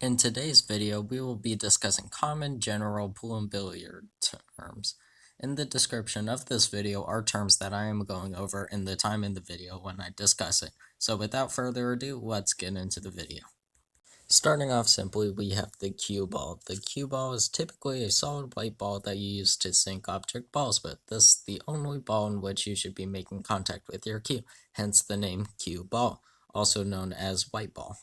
In today's video, we will be discussing common general pool and billiard terms. In the description of this video are terms that I am going over in the time in the video when I discuss it. So without further ado, let's get into the video. Starting off simply, we have the cue ball. The cue ball is typically a solid white ball that you use to sink object balls with. This is the only ball in which you should be making contact with your cue, hence the name cue ball, also known as white ball.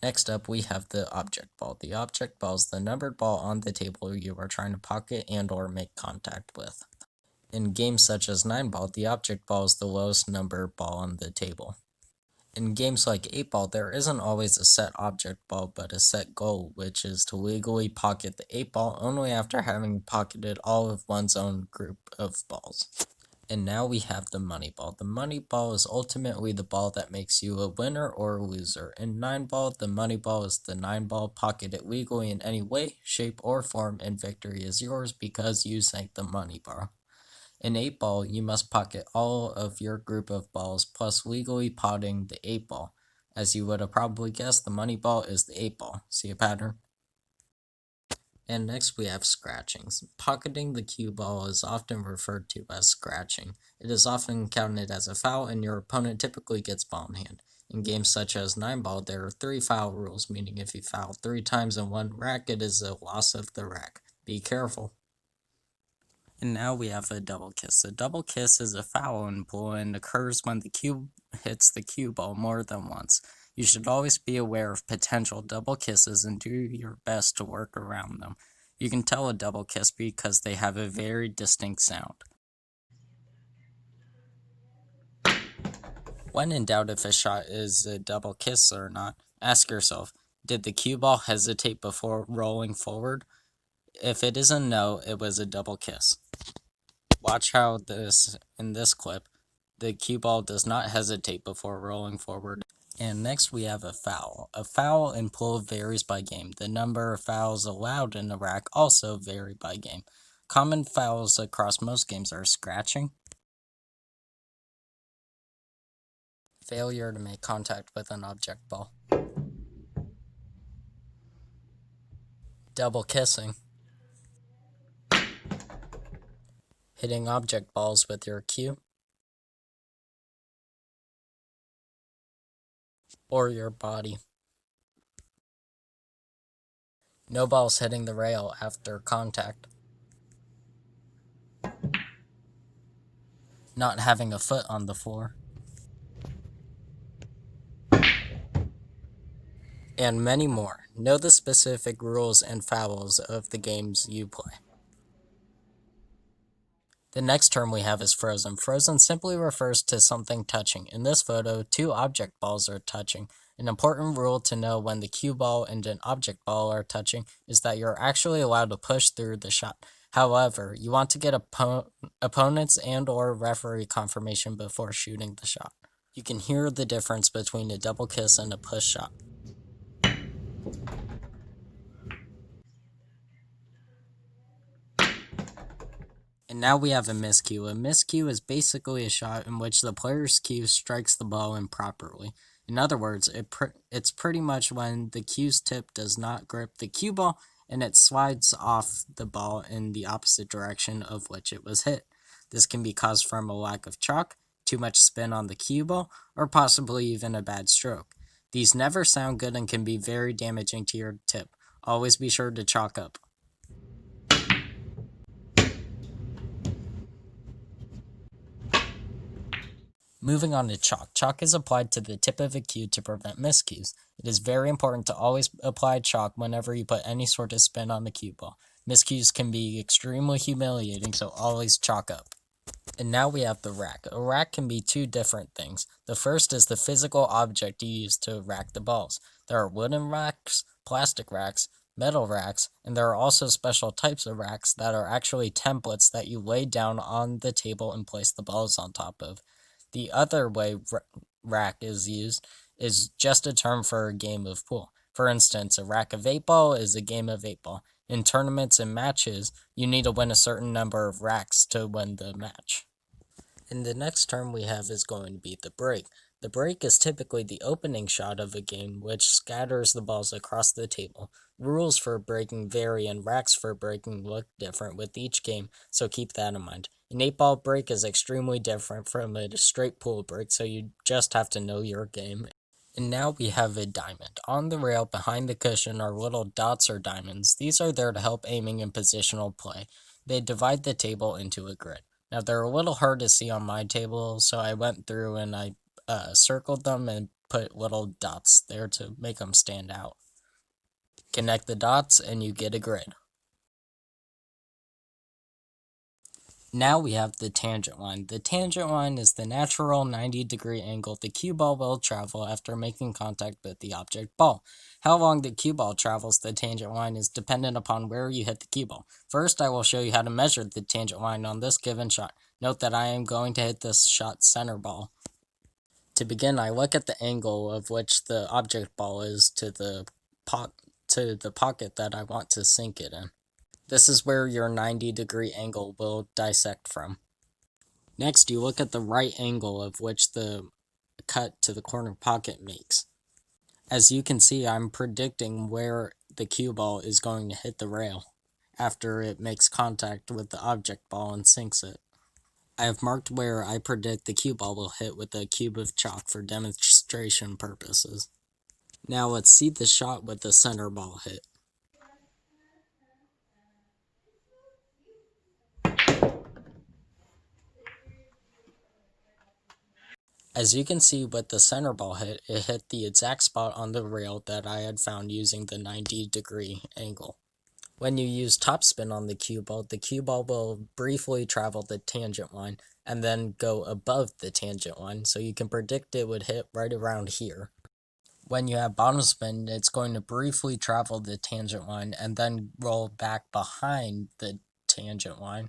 Next up, we have the object ball. The object ball is the numbered ball on the table you are trying to pocket and or make contact with. In games such as 9-ball, the object ball is the lowest number ball on the table. In games like 8-ball, there isn't always a set object ball, but a set goal, which is to legally pocket the 8-ball only after having pocketed all of one's own group of balls. And now we have the money ball. The money ball is ultimately the ball that makes you a winner or a loser. In 9-ball, the money ball is the 9-ball, pocket it legally in any way, shape, or form, and victory is yours because you sank the money ball. In 8-ball, you must pocket all of your group of balls plus legally potting the 8-ball. As you would have probably guessed, the money ball is the 8-ball. See a pattern? And next we have scratchings. Pocketing the cue ball is often referred to as scratching. It is often counted as a foul and your opponent typically gets ball in hand. In games such as 9-ball, there are 3 foul rules, meaning if you foul 3 times in one rack, it is a loss of the rack. Be careful. And now we have a double kiss. A double kiss is a foul in pool and occurs when the cue hits the cue ball more than once. You should always be aware of potential double kisses and do your best to work around them. You can tell a double kiss because they have a very distinct sound. When in doubt if a shot is a double kiss or not, ask yourself, did the cue ball hesitate before rolling forward? If it is a no, it was a double kiss. Watch how in this clip, the cue ball does not hesitate before rolling forward. And next we have a foul. A foul in pool varies by game. The number of fouls allowed in a rack also vary by game. Common fouls across most games are scratching, failure to make contact with an object ball, double kissing, hitting object balls with your cue, or your body. No balls hitting the rail after contact. Not having a foot on the floor. And many more. Know the specific rules and fouls of the games you play. The next term we have is frozen. Frozen simply refers to something touching. In this photo, 2 object balls are touching. An important rule to know when the cue ball and an object ball are touching is that you're actually allowed to push through the shot. However, you want to get opponents and or referee confirmation before shooting the shot. You can hear the difference between a double kiss and a push shot. And now we have a miscue. A miscue is basically a shot in which the player's cue strikes the ball improperly. In other words, it's pretty much when the cue's tip does not grip the cue ball and it slides off the ball in the opposite direction of which it was hit. This can be caused from a lack of chalk, too much spin on the cue ball, or possibly even a bad stroke. These never sound good and can be very damaging to your tip. Always be sure to chalk up. Moving on to chalk. Chalk is applied to the tip of a cue to prevent miscues. It is very important to always apply chalk whenever you put any sort of spin on the cue ball. Miscues can be extremely humiliating, so always chalk up. And now we have the rack. A rack can be 2 different things. The first is the physical object you use to rack the balls. There are wooden racks, plastic racks, metal racks, and there are also special types of racks that are actually templates that you lay down on the table and place the balls on top of. The other way rack is used is just a term for a game of pool. For instance, a rack of 8-ball is a game of 8-ball. In tournaments and matches, you need to win a certain number of racks to win the match. And the next term we have is going to be the break. The break is typically the opening shot of a game, which scatters the balls across the table. Rules for breaking vary and racks for breaking look different with each game, so keep that in mind. An 8-ball break is extremely different from a straight pool break, so you just have to know your game. And now we have a diamond. On the rail behind the cushion are little dots or diamonds. These are there to help aiming and positional play. They divide the table into a grid. Now they're a little hard to see on my table, so I went through and I circled them and put little dots there to make them stand out. Connect the dots and you get a grid. Now we have the tangent line. The tangent line is the natural 90-degree angle the cue ball will travel after making contact with the object ball. How long the cue ball travels the tangent line is dependent upon where you hit the cue ball. First, I will show you how to measure the tangent line on this given shot. Note that I am going to hit this shot center ball. To begin, I look at the angle of which the object ball is to the pocket that I want to sink it in. This is where your 90-degree angle will dissect from. Next, you look at the right angle of which the cut to the corner pocket makes. As you can see, I'm predicting where the cue ball is going to hit the rail after it makes contact with the object ball and sinks it. I have marked where I predict the cue ball will hit with a cube of chalk for demonstration purposes. Now let's see the shot with the center ball hit. As you can see with the center ball hit, it hit the exact spot on the rail that I had found using the 90-degree angle. When you use topspin on the cue ball will briefly travel the tangent line and then go above the tangent line, so you can predict it would hit right around here. When you have bottom spin, it's going to briefly travel the tangent line and then roll back behind the tangent line,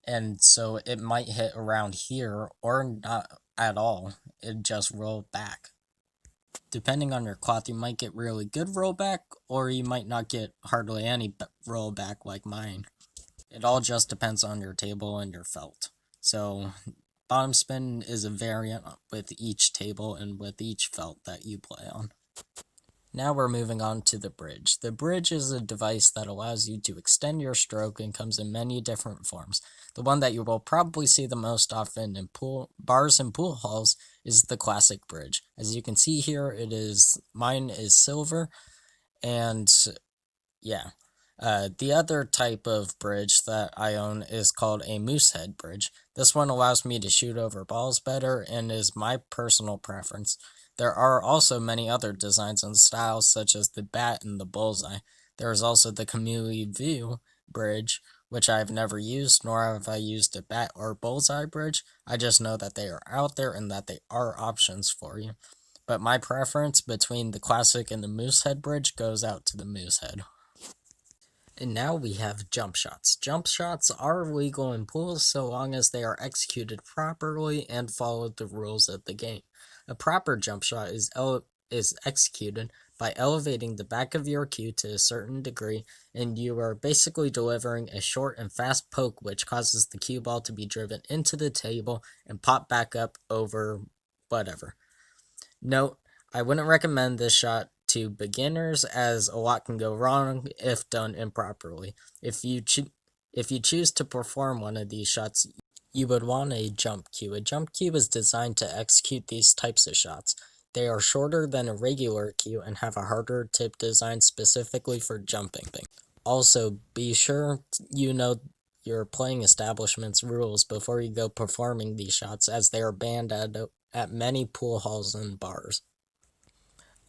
and so it might hit around here or not at all. It just roll back. Depending on your cloth, you might get really good rollback, or you might not get hardly any rollback like mine. It all just depends on your table and your felt. So bottom spin is a variant with each table and with each felt that you play on. Now we're moving on to the bridge. The bridge is a device that allows you to extend your stroke and comes in many different forms. The one that you will probably see the most often in bars and pool halls is the classic bridge. As you can see here, mine is silver, and yeah. The other type of bridge that I own is called a Moosehead bridge. This one allows me to shoot over balls better and is my personal preference. There are also many other designs and styles such as the bat and the bullseye. There is also the Community View bridge, which I have never used, nor have I used a bat or bullseye bridge. I just know that they are out there and that they are options for you. But my preference between the classic and the Moosehead bridge goes out to the Moosehead. And now we have jump shots. Jump shots are legal in pools so long as they are executed properly and follow the rules of the game. A proper jump shot is executed by elevating the back of your cue to a certain degree, and you are basically delivering a short and fast poke which causes the cue ball to be driven into the table and pop back up over whatever. Note, I wouldn't recommend this shot to beginners as a lot can go wrong if done improperly. If you choose to perform one of these shots, you would want a jump cue. A jump cue is designed to execute these types of shots. They are shorter than a regular cue and have a harder tip designed specifically for jumping. Also, be sure you know your playing establishment's rules before you go performing these shots, as they are banned at many pool halls and bars.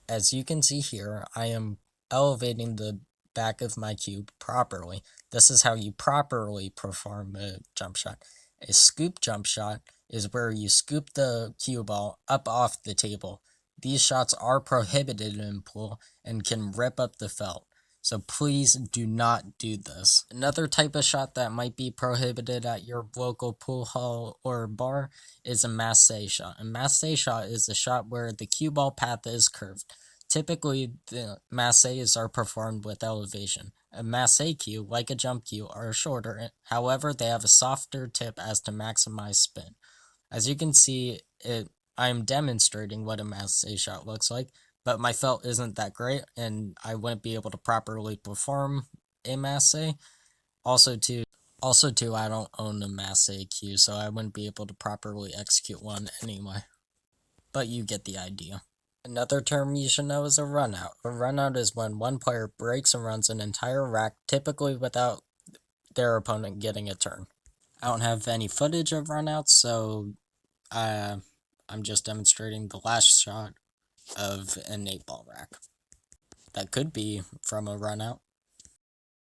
As you can see here, I am elevating the back of my cube properly. This is how you properly perform a jump shot. A scoop jump shot is where you scoop the cue ball up off the table. These shots are prohibited in pool and can rip up the felt, so please do not do this. Another type of shot that might be prohibited at your local pool hall or bar is a Masse shot. A Masse shot is a shot where the cue ball path is curved. Typically, the Masses are performed with elevation. A Masse cue, like a jump cue, are shorter, however they have a softer tip as to maximize spin. As you can see, I'm demonstrating what a Masse shot looks like, but my felt isn't that great, and I wouldn't be able to properly perform a Masse. Also, too, I don't own a Masse cue, so I wouldn't be able to properly execute one anyway. But you get the idea. Another term you should know is a runout. A runout is when one player breaks and runs an entire rack, typically without their opponent getting a turn. I don't have any footage of runouts, so I'm just demonstrating the last shot of an 8-ball rack. That could be from a runout.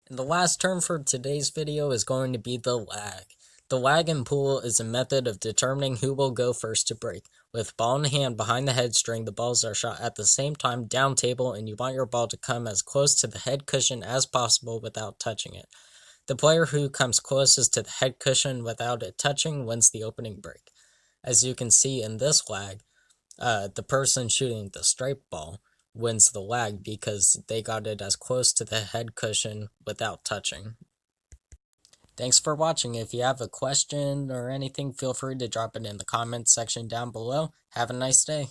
And the last term for today's video is going to be the lag. The lag in pool is a method of determining who will go first to break. With ball in hand behind the head string, the balls are shot at the same time down table, and you want your ball to come as close to the head cushion as possible without touching it. The player who comes closest to the head cushion without it touching wins the opening break. As you can see in this lag, the person shooting the striped ball wins the lag because they got it as close to the head cushion without touching. Thanks for watching. If you have a question or anything, feel free to drop it in the comments section down below. Have a nice day.